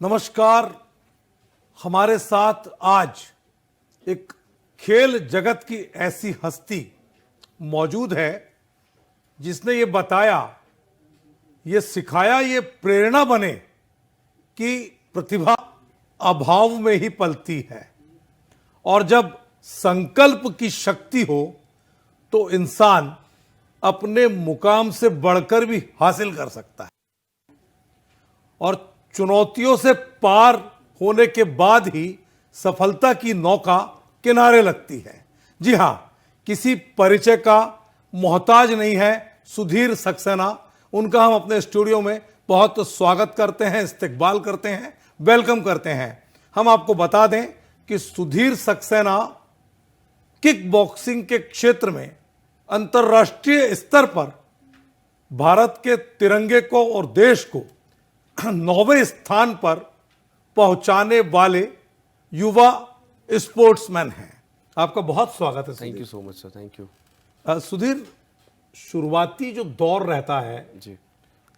नमस्कार। हमारे साथ आज एक खेल जगत की ऐसी हस्ती मौजूद है जिसने ये बताया, ये सिखाया, ये प्रेरणा बने कि प्रतिभा अभाव में ही पलती है और जब संकल्प की शक्ति हो तो इंसान अपने मुकाम से बढ़कर भी हासिल कर सकता है और चुनौतियों से पार होने के बाद ही सफलता की नौका किनारे लगती है। जी हां, किसी परिचय का मोहताज नहीं है सुधीर सक्सेना। उनका हम अपने स्टूडियो में बहुत स्वागत करते हैं, इस्तकबाल करते हैं, वेलकम करते हैं। हम आपको बता दें कि सुधीर सक्सेना किक बॉक्सिंग के क्षेत्र में अंतर्राष्ट्रीय स्तर पर भारत के तिरंगे को और देश को 9वें स्थान पर पहुंचाने वाले युवा स्पोर्ट्समैन हैं। आपका बहुत स्वागत है। Thank you so much sir, thank you. Sudhir, शुरुआती जो दौर रहता है जी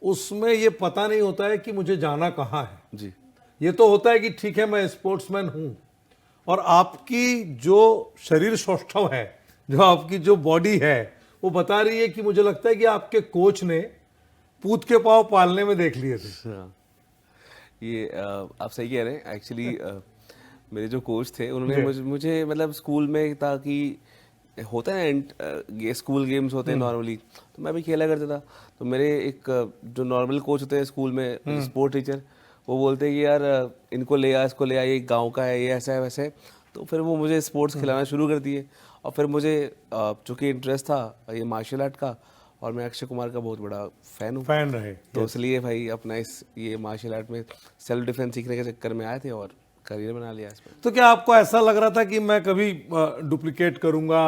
उसमें ये पता नहीं होता है कि मुझे जाना कहाँ है। जी ये तो होता है कि ठीक है मैं स्पोर्ट्समैन हूं, और आपकी जो शरीर सौष्ठव है, जो आपकी जो बॉडी है, वो बता रही है कि मुझे लगता है कि आपके कोच ने पूत के पांव पालने में देख लिए थे। हाँ, ये आप सही कह रहे हैं। एक्चुअली मेरे जो कोच थे उन्होंने मुझे मतलब स्कूल में था कि होता है स्कूल गेम्स होते हैं नॉर्मली, तो मैं भी खेला करता था। तो मेरे एक जो नॉर्मल कोच होते हैं स्कूल में, स्पोर्ट टीचर, वो बोलते हैं कि यार इनको ले आ, इसको ले आ, ये गांव का है, ये ऐसा है वैसे है। तो फिर वो मुझे स्पोर्ट्स खिलाना शुरू कर दिए और फिर मुझे चूँकि इंटरेस्ट था ये मार्शल आर्ट का, और मैं अक्षय कुमार का बहुत बड़ा फैन रहे, तो इसलिए भाई अपना ये मार्शल आर्ट में सेल्फ डिफेंस सीखने के चक्कर में आए थे और करियर बना लिया इसमें। तो क्या आपको ऐसा लग रहा था कि मैं कभी डुप्लीकेट करूंगा,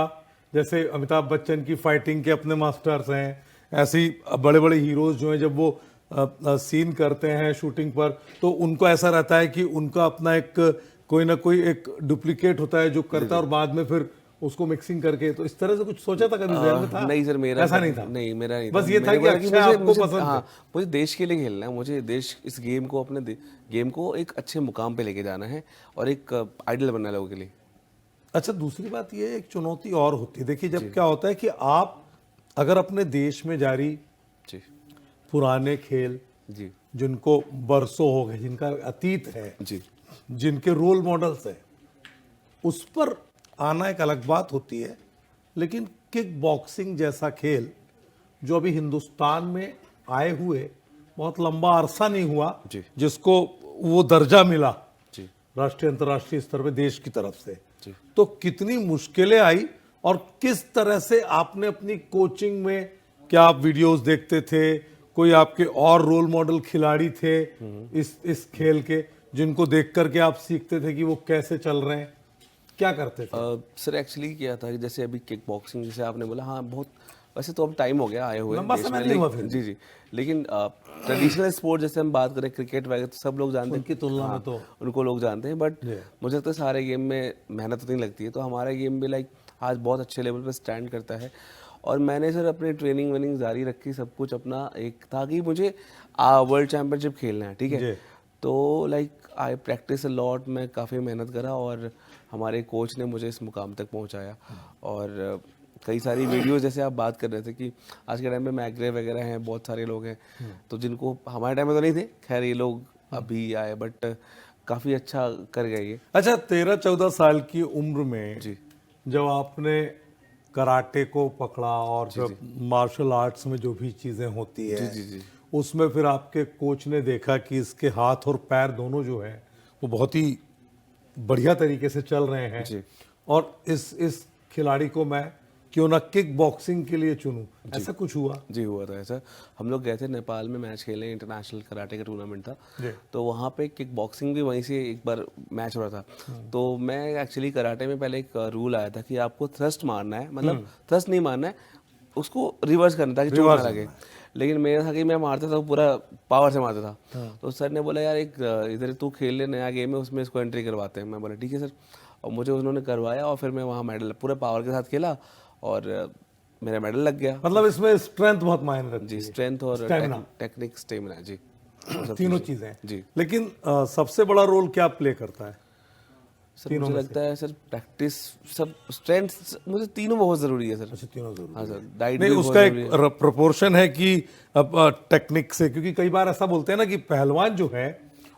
जैसे अमिताभ बच्चन की फाइटिंग के अपने मास्टर्स हैं, ऐसे ही बड़े बड़े हीरोज जो हैं जब वो सीन करते हैं शूटिंग पर, तो उनको ऐसा रहता है कि उनका अपना एक कोई ना कोई एक डुप्लीकेट होता है जो करता है और बाद में फिर उसको मिक्सिंग करके, तो इस तरह से कुछ सोचा था कभी जहन में था? नहीं सर, मेरा ऐसा नहीं था। नहीं, मेरा नहीं बस था। ये था कि अक्षय आपको पसंद है। हाँ, मुझे देश के लिए खेलना है, मुझे देश इस गेम को गेम को एक अच्छे मुकाम पे लेके जाना है और एक आइडल बनना है लोगों के लिए। अच्छा, दूसरी बात ये एक चुनौती और होती है। देखिए, जब क्या होता है कि आप अगर अपने देश में जारी जी पुराने खेल जी जिनको बरसों हो गए, जिनका अतीत है, जी जिनके रोल मॉडल्स हैं, उस पर आना एक अलग बात होती है, लेकिन किक बॉक्सिंग जैसा खेल जो अभी हिंदुस्तान में आए हुए बहुत लंबा अरसा नहीं हुआ जी जिसको वो दर्जा मिला जी राष्ट्रीय अंतर्राष्ट्रीय स्तर पे देश की तरफ से, जी। तो कितनी मुश्किलें आई और किस तरह से आपने अपनी कोचिंग में, क्या आप वीडियोस देखते थे, कोई आपके और रोल मॉडल खिलाड़ी थे इस खेल के जिनको देख करके आप सीखते थे कि वो कैसे चल रहे हैं, क्या करते थे? सर एक्चुअली क्या था कि जैसे अभी किक बॉक्सिंग जैसे आपने बोला, हाँ बहुत, वैसे तो अब टाइम हो गया आए हुए लंबा देश समय में, नहीं हुआ फिर। जी जी, लेकिन ट्रेडिशनल स्पोर्ट जैसे हम बात करें क्रिकेट वगैरह तो सब लोग जानते हैं, उनकी तुलना में तो उनको लोग जानते हैं, बट मुझे लगता है सारे गेम में मेहनत उतनी लगती है। तो हमारा गेम भी लाइक आज बहुत अच्छे लेवल पे स्टैंड करता है और मैंने सर अपनी ट्रेनिंग वेनिंग जारी रखी, सब कुछ अपना एक था कि मुझे वर्ल्ड चैम्पियनशिप खेलना है, ठीक है। तो like I practice a lot, मैं काफ़ी मेहनत करा और हमारे कोच ने मुझे इस मुकाम तक पहुंचाया। और कई सारी वीडियोस जैसे आप बात कर रहे थे कि आज के टाइम में मैग्रे वगैरह हैं, बहुत सारे लोग हैं तो जिनको हमारे टाइम में तो नहीं थे, खैर ये लोग अभी आए, बट काफ़ी अच्छा कर गए ये। अच्छा, 13-14 साल की उम्र में जी जब आपने कराटे को पकड़ा और जब मार्शल आर्ट्स में जो भी चीजें होती है, जी जी उसमें फिर आपके कोच ने देखा कि इसके हाथ और पैर दोनों जो है वो बहुत ही बढ़िया तरीके से चल रहे हैं जी और इस खिलाड़ी को मैं क्यों ना किक बॉक्सिंग के लिए चुनूं, ऐसा कुछ हुआ? जी हुआ था ऐसा। हम लोग गए थे नेपाल में मैच खेलने, इंटरनेशनल कराटे का टूर्नामेंट था, तो वहाँ पे किक बॉक्सिंग भी वहीं से एक बार मैच हो रहा था। तो मैं एक्चुअली कराटे में पहले एक रूल आया था कि आपको थ्रस्ट मारना है, मतलब थ्रस्ट नहीं मारना है, उसको रिवर्स करना था कि चोट ना लगे। लेकिन मेरा था कि मैं मारता था, पूरा पावर से मारता था। तो सर ने बोला यार एक इधर तू खेल ले, नया गेम है, उसमें इसको एंट्री करवाते हैं। मैं बोला ठीक है सर, और मुझे उन्होंने करवाया और फिर मैं वहाँ मेडल पूरे पावर के साथ खेला और मेरा मेडल लग गया। मतलब इसमें स्ट्रेंथ बहुत मायने रखती जी, है। स्ट्रेंथ और टेक्निक, स्टेमिना जी। वो सब तीनों चीज़ें। चीजें। जी लेकिन सबसे बड़ा रोल क्या प्ले करता है? सर, मुझे लगता है सर प्रैक्टिस, सब स्ट्रेंथ, मुझे तीनों बहुत ज़रूरी है सर। अच्छा, तीनों जरूरी हाँ है। सर, डाइट नहीं, भी बहुत उसका ज़रूरी है। एक प्रोपोर्शन है कि अब टेक्निक से, क्योंकि कई बार ऐसा बोलते हैं ना कि पहलवान जो है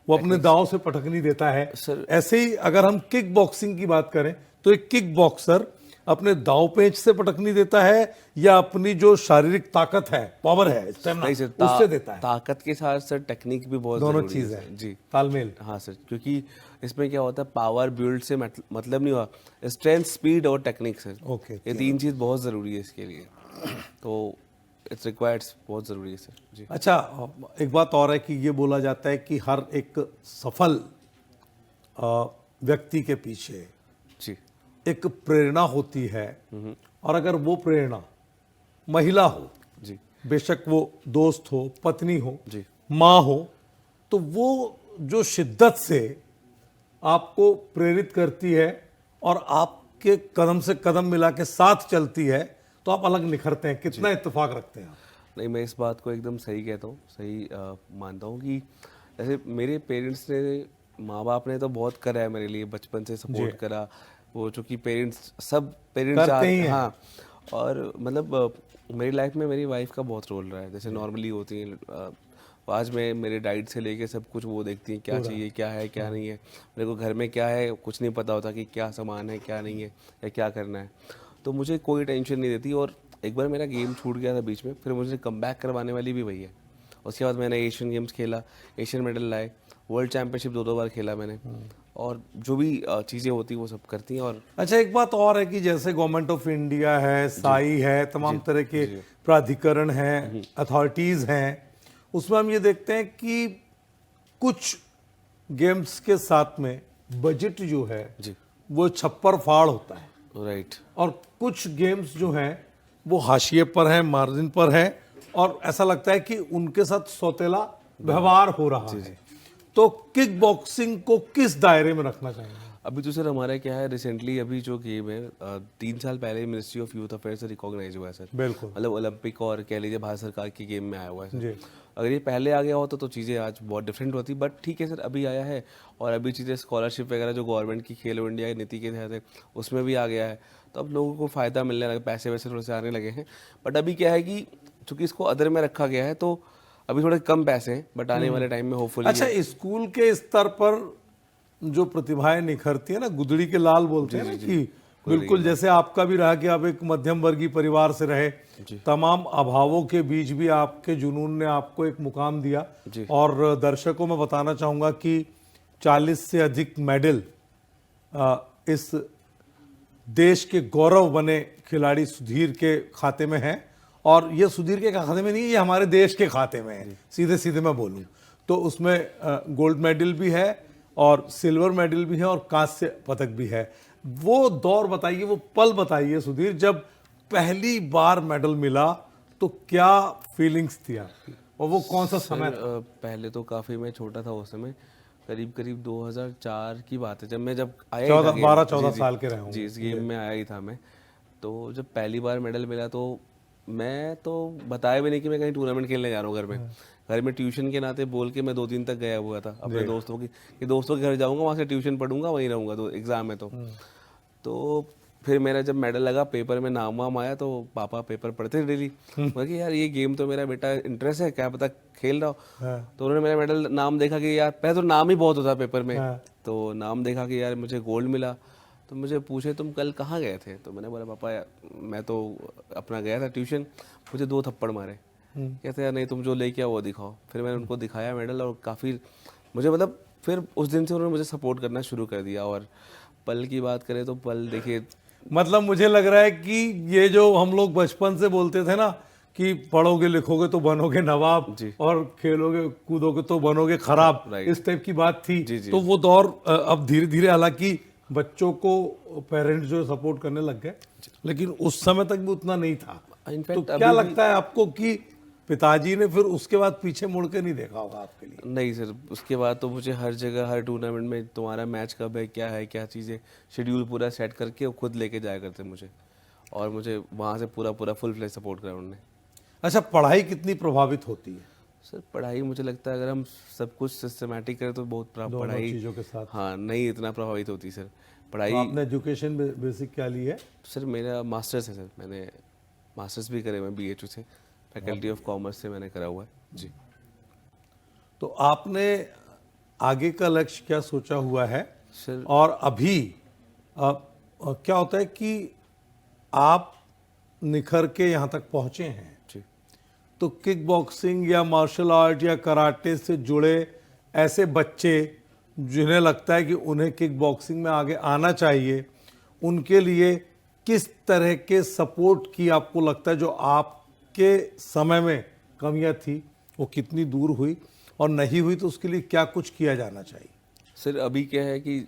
वो अपने दांव से पटकनी देता है। सर ऐसे ही अगर हम किक बॉक्सिंग की बात करें तो एक किक बॉक्सर अपने दांव पेंच से पटकनी देता है या अपनी जो शारीरिक ताकत है, पावर है, स्टेमिना, नहीं सर, उससे देता है? ताकत के साथ सर टेक्निक भी बहुत दोनों ज़रूरी है चीज सर। है, जी तालमेल। हाँ सर, क्योंकि इसमें क्या होता है, पावर बिल्ड से मतलब नहीं हुआ, स्ट्रेंथ, स्पीड और टेक्निक सर, ओके, ये तीन चीज़ बहुत ज़रूरी है इसके लिए। तो इट्स रिक्वायर्ड्स, बहुत ज़रूरी है सर। जी अच्छा, एक बात और है कि ये बोला जाता है कि हर एक सफल व्यक्ति के पीछे जी एक प्रेरणा होती है, और अगर वो प्रेरणा महिला हो, जी बेशक वो दोस्त हो, पत्नी हो, जी माँ हो, तो वो जो शिद्दत से आपको प्रेरित करती है और आपके कदम से कदम मिला के साथ चलती है, तो आप अलग निखरते हैं। कितना इत्तेफाक रखते हैं आप? नहीं, मैं इस बात को एकदम सही कहता हूँ, सही मानता हूँ कि जैसे मेरे पेरेंट्स ने, माँ बाप ने तो बहुत करा है मेरे लिए, बचपन से सपोर्ट करा। वो चूँकि पेरेंट्स, सब पेरेंट्स करते ही हैं। हाँ, और मतलब मेरी लाइफ में मेरी वाइफ का बहुत रोल रहा है। जैसे नॉर्मली होती हैं, आज मैं मेरे डाइट से लेके सब कुछ वो देखती हैं, क्या चाहिए, क्या है, क्या नहीं है। मेरे को घर में क्या है कुछ नहीं पता होता, कि क्या सामान है, क्या नहीं है, या क्या करना है। तो मुझे कोई टेंशन नहीं देती। और एक बार मेरा गेम छूट गया था बीच में, फिर मुझे कम बैक करवाने वाली भी वही है। उसके बाद मैंने एशियन गेम्स खेला, एशियन मेडल लाए, वर्ल्ड चैंपियनशिप 2-2 बार खेला मैंने, और जो भी चीज़ें होती वो सब करती हैं। और अच्छा, एक बात और है कि जैसे गवर्नमेंट ऑफ इंडिया है, साई है, तमाम तरह के प्राधिकरण हैं, अथॉरिटीज हैं, उसमें हम ये देखते हैं कि कुछ गेम्स के साथ में बजट जो है जी वो छप्पर फाड़ होता है, राइट, और कुछ गेम्स जो हैं वो हाशिए पर हैं, मार्जिन पर हैं, और ऐसा लगता है कि उनके साथ सौतेला व्यवहार हो रहा है। तो किक बॉक्सिंग को किस दायरे में रखना चाहिए? अभी तो सर हमारा क्या है, रिसेंटली अभी जो गेम है 3 साल पहले मिनिस्ट्री ऑफ यूथ अफेयर से रिकॉग्नाइज हुआ है सर। बिल्कुल, मतलब ओलंपिक और कह लीजिए भारत सरकार की गेम में आया हुआ है सर। जी। अगर ये पहले आ गया होता तो चीज़ें आज बहुत डिफरेंट होती, बट ठीक है सर, अभी आया है। और अभी चीज़ें स्कॉलरशिप वगैरह जो गवर्नमेंट की खेलो इंडिया की नीति के तहत है, उसमें भी आ गया है। तो अब लोगों को फ़ायदा मिलने लगा, पैसे वैसे थोड़े से आने लगे हैं। बट अभी क्या है कि चूँकि इसको अदर में रखा गया है, तो अभी थोड़े कम पैसे हैं, बट आने वाले टाइम में होपफुली। अच्छा, स्कूल के स्तर पर जो प्रतिभाएं निखरती है ना, गुदड़ी के लाल बोलते हैं ना, कि बिल्कुल जैसे आपका भी रहा कि आप एक मध्यम वर्गीय परिवार से रहे, तमाम अभावों के बीच भी आपके जुनून ने आपको एक मुकाम दिया। और दर्शकों में बताना चाहूंगा कि 40 से अधिक मेडल इस देश के गौरव बने खिलाड़ी सुधीर के खाते में हैं। और ये सुधीर के खाते में नहीं, ये हमारे देश के खाते में है, सीधे सीधे मैं बोलूं तो। उसमें गोल्ड मेडल भी है और सिल्वर मेडल भी है और कांस्य पदक भी है। वो दौर बताइए, वो पल बताइए सुधीर, जब पहली बार मेडल मिला तो क्या फीलिंग्स थी आपकी, और वो कौन सा समय था? पहले तो काफ़ी मैं छोटा था उस समय, करीब 2004 की बात है, जब आया 12-14 साल के रहे होंगे। जी, इस गेम में आया ही था मैं। तो जब पहली बार मेडल मिला तो मैं तो बताया भी नहीं कि मैं कहीं टूर्नामेंट खेलने जा रहा हूँ। घर में ट्यूशन के नाते बोल के मैं 2 दिन तक गया हुआ था अपने दोस्तों के घर जाऊँगा, वहाँ से ट्यूशन पढ़ूंगा, वहीं रहूँगा, तो एग्ज़ाम है। तो फिर मेरा जब मेडल लगा, पेपर में नाम वाम आया, तो पापा पेपर पढ़ते थे डेली। मैं कि यार ये गेम तो मेरा बेटा इंटरेस्ट है, क्या पता खेल रहा हो। तो उन्होंने मेरा मेडल नाम देखा कि यार, पहले तो नाम ही बहुत होता पेपर में, तो नाम देखा कि यार मुझे गोल्ड मिला। तो मुझे पूछे तुम कल कहाँ गए थे, तो मैंने बोला पापा यार मैं तो अपना गया था ट्यूशन, मुझे 2 थप्पड़ मारे। कहते यार नहीं, तुम जो लेके आओ वो दिखाओ। फिर मैंने उनको दिखाया मेडल, और काफ़ी मुझे मतलब फिर उस दिन से उन्होंने मुझे सपोर्ट करना शुरू कर दिया। और पल की बात करें तो पल देखिए, मतलब मुझे लग रहा है कि ये जो हम लोग बचपन से बोलते थे ना कि पढ़ोगे लिखोगे तो बनोगे नवाब, और खेलोगे कूदोगे तो बनोगे खराब, इस टाइप की बात थी। तो वो दौर अब धीरे धीरे, हालांकि बच्चों को पेरेंट्स जो सपोर्ट करने लग गए, लेकिन उस समय तक भी उतना नहीं था। तो क्या लगता है आपको कि पिताजी ने फिर उसके बाद पीछे मुड़ के नहीं देखा होगा आपके लिए? नहीं सर, उसके बाद तो मुझे हर जगह, हर टूर्नामेंट में तुम्हारा मैच कब है, क्या चीज़ें, शेड्यूल पूरा सेट करके वो खुद लेके जाया करते मुझे, और मुझे वहाँ से पूरा फुल फ्लेज सपोर्ट करा उन्होंने। अच्छा, पढ़ाई कितनी प्रभावित होती है? सर पढ़ाई मुझे लगता है अगर हम सब कुछ सिस्टमेटिक करें तो बहुत दोनों पढ़ाई चीजों के साथ। हाँ नहीं इतना प्रभावित होती सर तो पढ़ाई। आपने एजुकेशन बेसिक क्या ली है? सर मेरा मास्टर्स है सर, मैंने मास्टर्स भी करे हुए हैं BHU से, फैकल्टी ऑफ कॉमर्स से मैंने करा हुआ है जी। तो आपने आगे का लक्ष्य क्या सोचा हुआ है? सर और अभी क्या होता है कि आप निखर के यहाँ तक पहुंचे हैं, जी तो किक बॉक्सिंग या मार्शल आर्ट या कराटे से जुड़े ऐसे बच्चे जिन्हें लगता है कि उन्हें किक बॉक्सिंग में आगे आना चाहिए, उनके लिए किस तरह के सपोर्ट की आपको लगता है, जो आपके समय में कमियां थी वो कितनी दूर हुई, और नहीं हुई तो उसके लिए क्या कुछ किया जाना चाहिए? सर अभी क्या है कि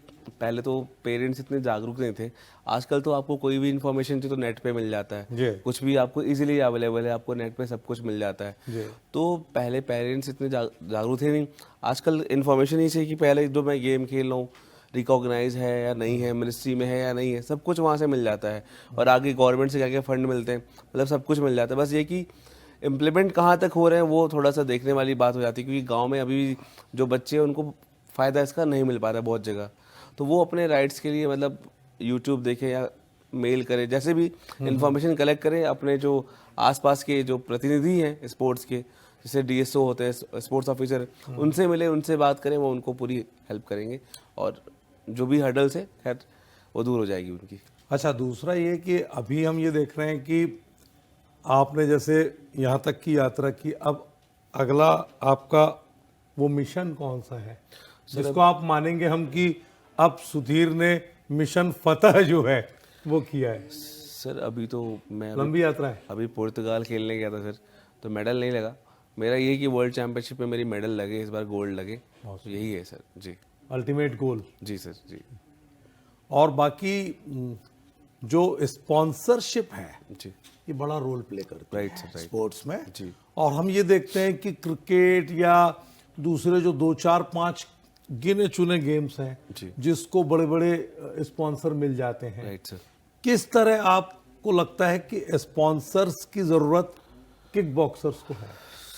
पहले तो पेरेंट्स इतने जागरूक नहीं थे, आजकल तो आपको कोई भी इन्फॉर्मेशन चाहिए तो नेट पे मिल जाता जी। है, कुछ भी आपको इजीली अवेलेबल है, आपको नेट पे सब कुछ मिल जाता है। जी। तो पहले पेरेंट्स इतने जागरूक थे नहीं, आजकल इन्फॉर्मेशन ही चाहिए कि पहले जो मैं गेम खेल रहा हूँ रिकॉग्नाइज है या नहीं है, मिनिस्ट्री में है या नहीं है, सब कुछ वहाँ से मिल जाता है, और आगे गवर्नमेंट से क्या क्या फंड मिलते हैं, मतलब सब कुछ मिल जाता है। बस ये कि इम्प्लीमेंट कहाँ तक हो रहे हैं वो थोड़ा सा देखने वाली बात हो जाती है, क्योंकि गाँव में अभी भी जो बच्चे हैं उनको फ़ायदा इसका नहीं मिल पाता बहुत जगह, तो वो अपने राइट्स के लिए मतलब यूट्यूब देखें या मेल करें, जैसे भी इंफॉर्मेशन कलेक्ट करें, अपने जो आसपास के जो प्रतिनिधि हैं स्पोर्ट्स के, जैसे DSO होते हैं स्पोर्ट्स ऑफिसर, उनसे मिले, उनसे बात करें, वो उनको पूरी हेल्प करेंगे, और जो भी हर्डल्स है खैर वो दूर हो जाएगी उनकी। अच्छा, दूसरा ये कि अभी हम ये देख रहे हैं कि आपने जैसे यहाँ तक की यात्रा की, अब अगला आपका वो मिशन कौन सा है जिसको आप मानेंगे हम कि अब सुधीर ने मिशन फतह जो है वो किया है? सर अभी तो मैं लंबी यात्रा है। अभी पुर्तगाल खेलने गया था सर, तो मेडल नहीं लगा, मेरा यही कि वर्ल्ड चैंपियनशिप में मेरी मेडल लगे, इस बार गोल्ड लगे, तो यही है सर जी। Ultimate goal. जी सर जी। और बाकी जो स्पॉन्सरशिप है जी ये बड़ा रोल प्ले करती राइट है सर, राइट स्पोर्ट्स में। जी। और हम ये देखते हैं कि क्रिकेट या दूसरे जो 2 4 5 गिने चुने गेम्स हैं जी। जिसको बड़े बड़े स्पॉन्सर मिल जाते हैं, राइट सर। किस तरह आपको लगता है कि स्पॉन्सर्स की जरूरत किक बॉक्सर्स को है?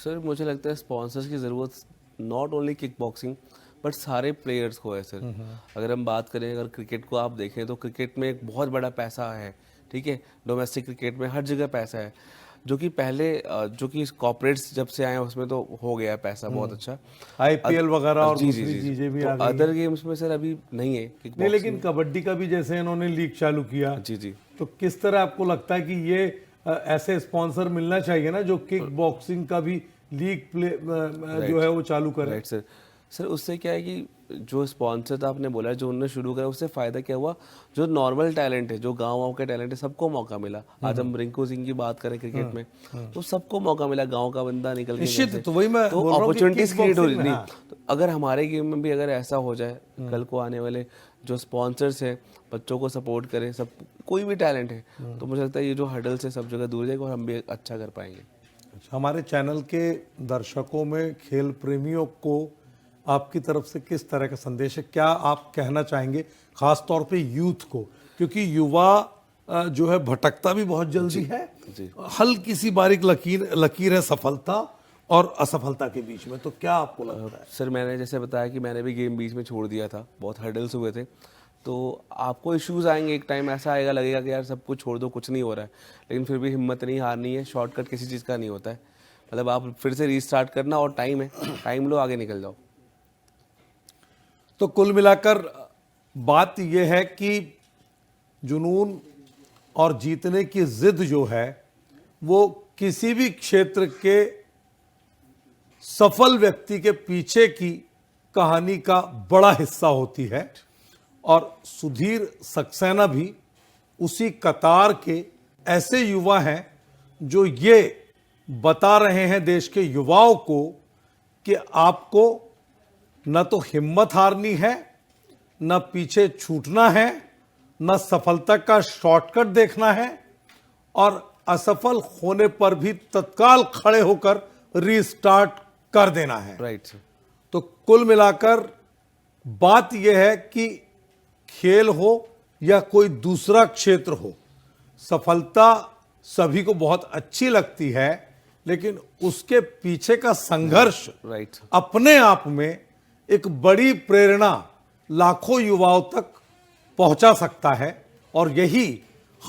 सर मुझे लगता है स्पॉन्सर्स की ज़रूरत not only kick boxing but सारे प्लेयर्स को है सर। अगर हम बात करें, अगर क्रिकेट को आप देखें तो क्रिकेट में एक बहुत बड़ा पैसा है, ठीक है, डोमेस्टिक क्रिकेट में हर जगह पैसा है, जो कि पहले जो कि कॉर्पोरेट्स जब से आए हैं उसमें तो हो गया है पैसा बहुत अच्छा, IPL वगैरह और जी जी दूसरी जी। चीजें भी तो आ गई अदर हैं। गेम्स में सर अभी नहीं है किक नहीं, लेकिन कबड्डी का भी जैसे इन्होंने लीग चालू किया, जी जी। तो किस तरह आपको लगता है कि ये ऐसे स्पॉन्सर मिलना चाहिए ना जो किक बॉक्सिंग का भी लीग प्ले जो है वो चालू करे? Right sir. सर उससे क्या है कि जो स्पॉन्सर आपने बोला जो उन्होंने शुरू करा, उससे फ़ायदा क्या हुआ, जो नॉर्मल टैलेंट है, जो गाँव के टैलेंट है, सबको मौका मिला। आज हम रिंकू सिंह की बात करें क्रिकेट में, तो सबको मौका मिला, गांव का बंदा निकल के निश्चित, जैसे। तो वही मैं तो बोल रहा हूँ कि अपॉर्चुनिटीज क्रिएट हो रही kickboxing में, नहीं। हाँ। तो अगर हमारे गेम में भी अगर ऐसा हो जाए, कल को आने वाले जो स्पॉन्सर्स हैं बच्चों को सपोर्ट करें, सब कोई भी टैलेंट है, तो मुझे लगता है ये जो हर्डल्स है सब जगह दूर जाएगा और हम भी अच्छा कर पाएंगे। अच्छा, हमारे चैनल के दर्शकों में खेल प्रेमियों को आपकी तरफ से किस तरह का संदेश है, क्या आप कहना चाहेंगे, खास तौर पे यूथ को, क्योंकि युवा जो है भटकता भी बहुत जल्दी है, हल्की सी बारीक लकीर है सफलता और असफलता के बीच में, तो क्या आपको लगता है? सर मैंने जैसे बताया कि मैंने भी गेम बीच में छोड़ दिया था, बहुत हर्डल्स हुए थे, तो आपको इश्यूज आएंगे, एक टाइम ऐसा आएगा लगेगा कि यार सब कुछ छोड़ दो, कुछ नहीं हो रहा है, लेकिन फिर भी हिम्मत नहीं हारनी है, शॉर्टकट किसी चीज़ का नहीं होता है, मतलब आप फिर से रीस्टार्ट करना, और टाइम है, टाइम लो, आगे निकल जाओ। तो कुल मिलाकर बात यह है कि जुनून और जीतने की जिद जो है वो किसी भी क्षेत्र के सफल व्यक्ति के पीछे की कहानी का बड़ा हिस्सा होती है, और सुधीर सक्सेना भी उसी कतार के ऐसे युवा हैं जो ये बता रहे हैं देश के युवाओं को कि आपको न तो हिम्मत हारनी है, न पीछे छूटना है, न सफलता का शॉर्टकट देखना है, और असफल होने पर भी तत्काल खड़े होकर रीस्टार्ट कर देना है। Right sir. तो कुल मिलाकर बात यह है कि खेल हो या कोई दूसरा क्षेत्र हो, सफलता सभी को बहुत अच्छी लगती है, लेकिन उसके पीछे का संघर्ष राइट। अपने आप में एक बड़ी प्रेरणा लाखों युवाओं तक पहुंचा सकता है। और यही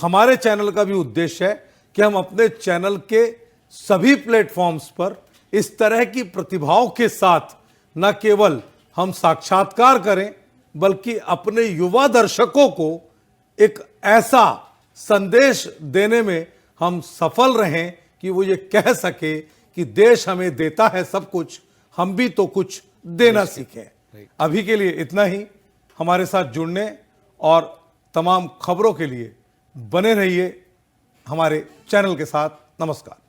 हमारे चैनल का भी उद्देश्य है कि हम अपने चैनल के सभी प्लेटफॉर्म्स पर इस तरह की प्रतिभाओं के साथ न केवल हम साक्षात्कार करें, बल्कि अपने युवा दर्शकों को एक ऐसा संदेश देने में हम सफल रहें कि वो ये कह सके कि देश हमें देता है सब कुछ, हम भी तो कुछ देना सीखें। अभी के लिए इतना ही। हमारे साथ जुड़ने और तमाम खबरों के लिए बने रहिए हमारे चैनल के साथ। नमस्कार।